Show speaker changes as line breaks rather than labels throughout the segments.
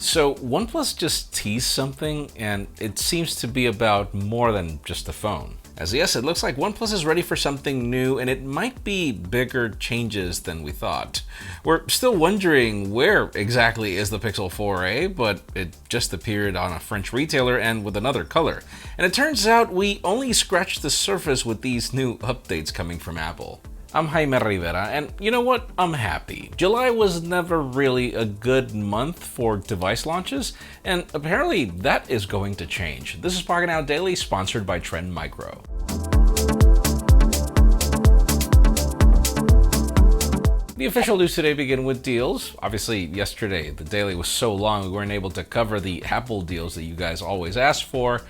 So OnePlus just teased something, and it seems to be about more than just a phone. As yes, it looks like OnePlus is ready for something new, and it might be bigger changes than we thought. We're still wondering where exactly is the Pixel 4a, but it just appeared on a French retailer and with another color. And it turns out we only scratched the surface with these new updates coming from Apple. I'm Jaime Rivera, and you know what? I'm happy. July was never really a good month for device launches, and apparently that is going to change. This is Pocketnow Daily, sponsored by Trend Micro. The official news today begin with deals. Obviously, yesterday the daily was so long we weren't able to cover the Apple deals that you guys always ask for.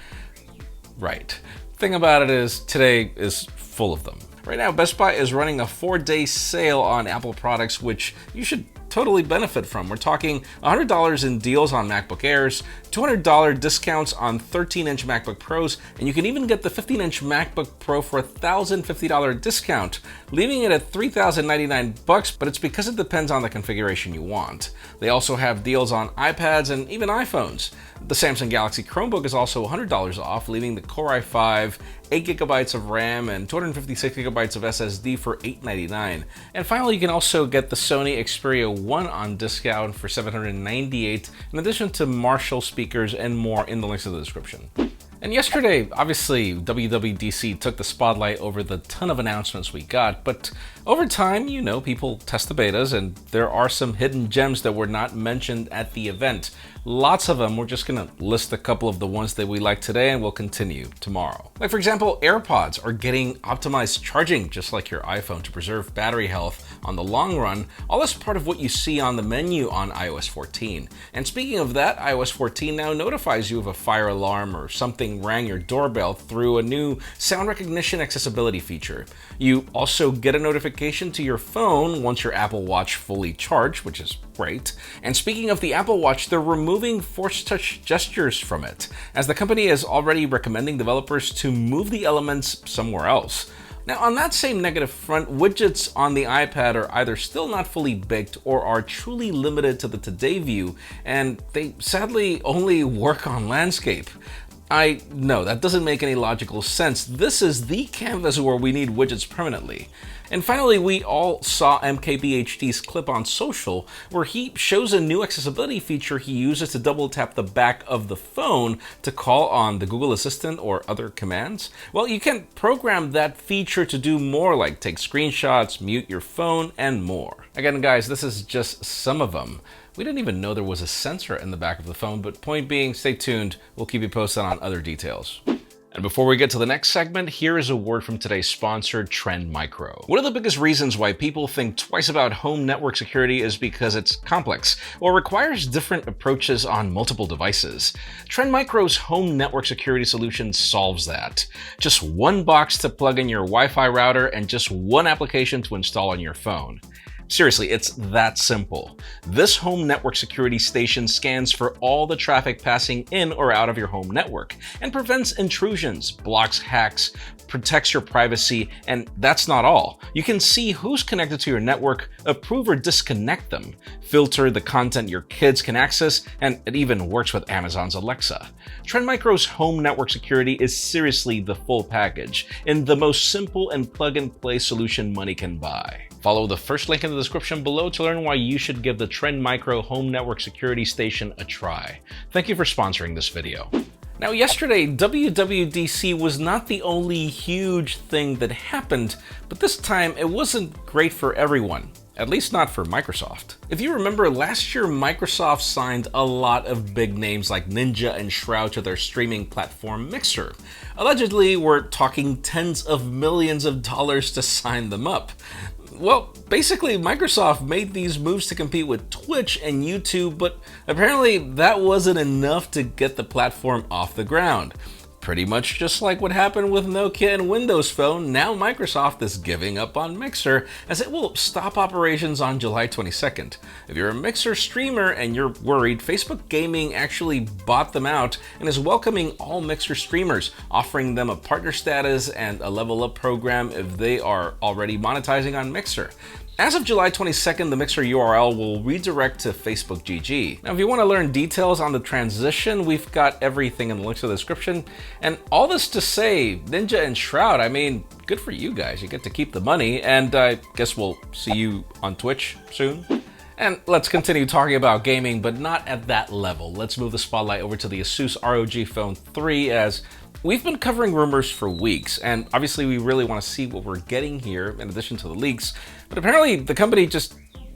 Right. Thing about it is, today is full of them. Right now, Best Buy is running a 4-day sale on Apple products, which you should totally benefit from. We're talking $100 in deals on MacBook Airs, $200 discounts on 13-inch MacBook Pros, and you can even get the 15-inch MacBook Pro for a $1,050 discount, leaving it at $3,099, but it's because it depends on the configuration you want. They also have deals on iPads and even iPhones. The Samsung Galaxy Chromebook is also $100 off, leaving the Core i5, 8GB of RAM, and 256GB of SSD for $899. And finally, you can also get the Sony Xperia 1 on discount for $798, in addition to Marshall speakers and more in the links in the description. And yesterday, obviously, WWDC took the spotlight over the ton of announcements we got, but over time, you know, people test the betas, and there are some hidden gems that were not mentioned at the event. Lots of them. We're just gonna list a couple of the ones that we like today, and we'll continue tomorrow. Like, for example, AirPods are getting optimized charging, just like your iPhone, to preserve battery health on the long run. All this part of what you see on the menu on iOS 14. And speaking of that, iOS 14 now notifies you of a fire alarm or something rang your doorbell through a new sound recognition accessibility feature. You also get a notification to your phone once your Apple Watch fully charged, which is great. And speaking of the Apple Watch, they're removing force touch gestures from it, as the company is already recommending developers to move the elements somewhere else. Now, on that same negative front, widgets on the iPad are either still not fully baked or are truly limited to the Today view, and they sadly only work on landscape. I know that doesn't make any logical sense. This is the canvas where we need widgets permanently. And finally, we all saw MKBHD's clip on social, where he shows a new accessibility feature he uses to double tap the back of the phone to call on the Google Assistant or other commands. Well, you can program that feature to do more, like take screenshots, mute your phone, and more. Again, guys, this is just some of them. We didn't even know there was a sensor in the back of the phone, but point being, stay tuned. We'll keep you posted on other details. And before we get to the next segment, here is a word from today's sponsor, Trend Micro. One of the biggest reasons why people think twice about home network security is because it's complex or requires different approaches on multiple devices. Trend Micro's home network security solution solves that. Just one box to plug in your Wi-Fi router and just one application to install on your phone. Seriously, it's that simple. This home network security station scans for all the traffic passing in or out of your home network and prevents intrusions, blocks hacks, protects your privacy, and that's not all. You can see who's connected to your network, approve or disconnect them, filter the content your kids can access, and it even works with Amazon's Alexa. Trend Micro's home network security is seriously the full package in the most simple and plug-and-play solution money can buy. Follow the first link in the description below to learn why you should give the Trend Micro Home Network Security Station a try. Thank you for sponsoring this video. Now, yesterday, WWDC was not the only huge thing that happened, but this time it wasn't great for everyone. At least not for Microsoft. If you remember, last year Microsoft signed a lot of big names like Ninja and Shroud to their streaming platform Mixer. Allegedly, we're talking tens of millions of dollars to sign them up. Well, basically, Microsoft made these moves to compete with Twitch and YouTube, but apparently that wasn't enough to get the platform off the ground. Pretty much just like what happened with Nokia and Windows Phone, now Microsoft is giving up on Mixer as it will stop operations on July 22nd. If you're a Mixer streamer and you're worried, Facebook Gaming actually bought them out and is welcoming all Mixer streamers, offering them a partner status and a level up program if they are already monetizing on Mixer. As of July 22nd, the Mixer URL will redirect to Facebook GG. Now, if you want to learn details on the transition, we've got everything in the links to the description. And all this to say, Ninja and Shroud, I mean, good for you guys. You get to keep the money, and I guess we'll see you on Twitch soon. And let's continue talking about gaming, but not at that level. Let's move the spotlight over to the ASUS ROG Phone 3, as we've been covering rumors for weeks, and obviously we really want to see what we're getting here in addition to the leaks. But apparently the company just,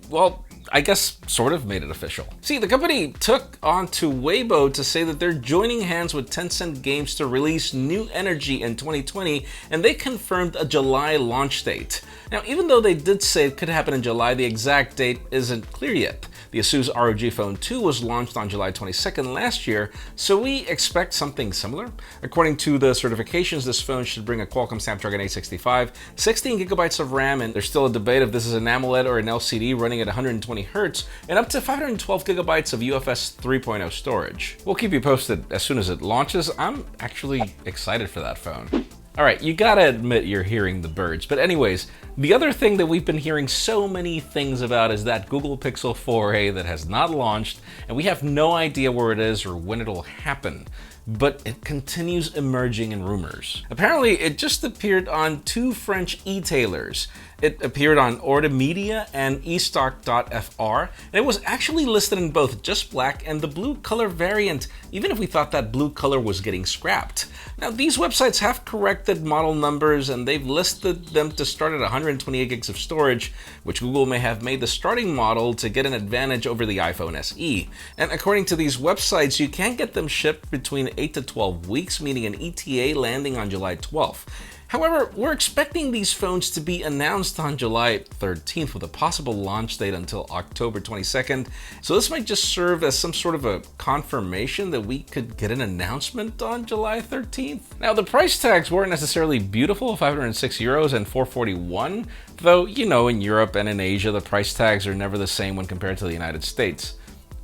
well, I guess sort of made it official. See, the company took onto Weibo to say that they're joining hands with Tencent Games to release New Energy in 2020, and they confirmed a July launch date. Now, even though they did say it could happen in July, the exact date isn't clear yet. The ASUS ROG Phone 2 was launched on July 22nd last year, so we expect something similar. According to the certifications, this phone should bring a Qualcomm Snapdragon 865, 16 gigabytes of RAM, and there's still a debate if this is an AMOLED or an LCD running at 120 Hz, and up to 512 gigabytes of UFS 3.0 storage. We'll keep you posted as soon as it launches. I'm actually excited for that phone. Alright, you gotta admit you're hearing the birds, but anyways, the other thing that we've been hearing so many things about is that Google Pixel 4a that has not launched, and we have no idea where it is or when it'll happen. But it continues emerging in rumors. Apparently, it just appeared on two French e-tailers. It appeared on Order Media and estock.fr, and it was actually listed in both just black and the blue color variant, even if we thought that blue color was getting scrapped. Now, these websites have corrected model numbers, and they've listed them to start at 128 gigs of storage, which Google may have made the starting model to get an advantage over the iPhone SE. And according to these websites, you can get them shipped between 8 to 12 weeks, meaning an ETA landing on July 12th. However, we're expecting these phones to be announced on July 13th with a possible launch date until October 22nd. So this might just serve as some sort of a confirmation that we could get an announcement on July 13th. Now, the price tags weren't necessarily beautiful, 506 euros and 441, though, you know, in Europe and in Asia, the price tags are never the same when compared to the United States.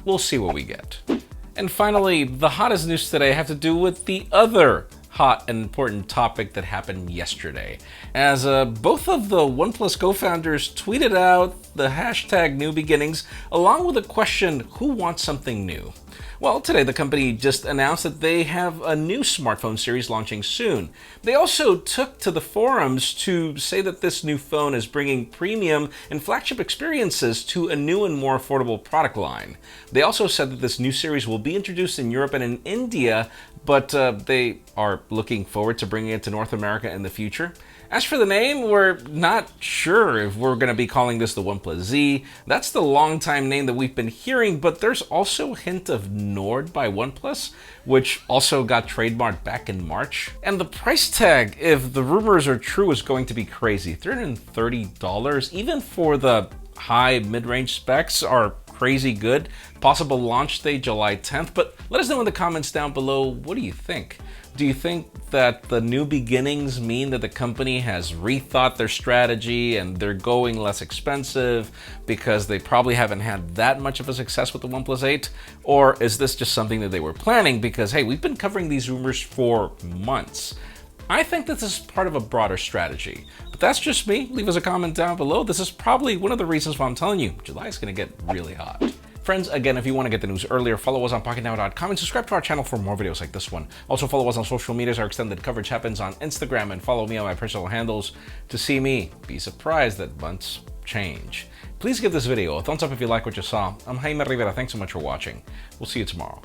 We'll see what we get. And finally, the hottest news today have to do with the other hot and important topic that happened yesterday, as both of the OnePlus co-founders tweeted out the hashtag New Beginnings along with a question, who wants something new? Well, today the company just announced that they have a new smartphone series launching soon. They also took to the forums to say that this new phone is bringing premium and flagship experiences to a new and more affordable product line. They also said that this new series will be introduced in Europe and in India, but they are looking forward to bringing it to North America in the future. As for the name, we're not sure if we're going to be calling this the OnePlus Z. That's the long-time name that we've been hearing, but there's also a hint of Nord by OnePlus, which also got trademarked back in March. And the price tag, if the rumors are true, is going to be crazy. $330, even for the high mid-range specs, are crazy good. Possible launch date July 10th, but let us know in the comments down below, what do you think? Do you think that the new beginnings mean that the company has rethought their strategy and they're going less expensive because they probably haven't had that much of a success with the OnePlus 8? Or is this just something that they were planning because, hey, we've been covering these rumors for months? I think that this is part of a broader strategy, but that's just me. Leave us a comment down below. This is probably one of the reasons why I'm telling you, July is going to get really hot. Friends, again, if you want to get the news earlier, follow us on Pocketnow.com and subscribe to our channel for more videos like this one. Also follow us on social medias. Our extended coverage happens on Instagram, and follow me on my personal handles to see me be surprised that months change. Please give this video a thumbs up if you like what you saw. I'm Jaime Rivera. Thanks so much for watching. We'll see you tomorrow.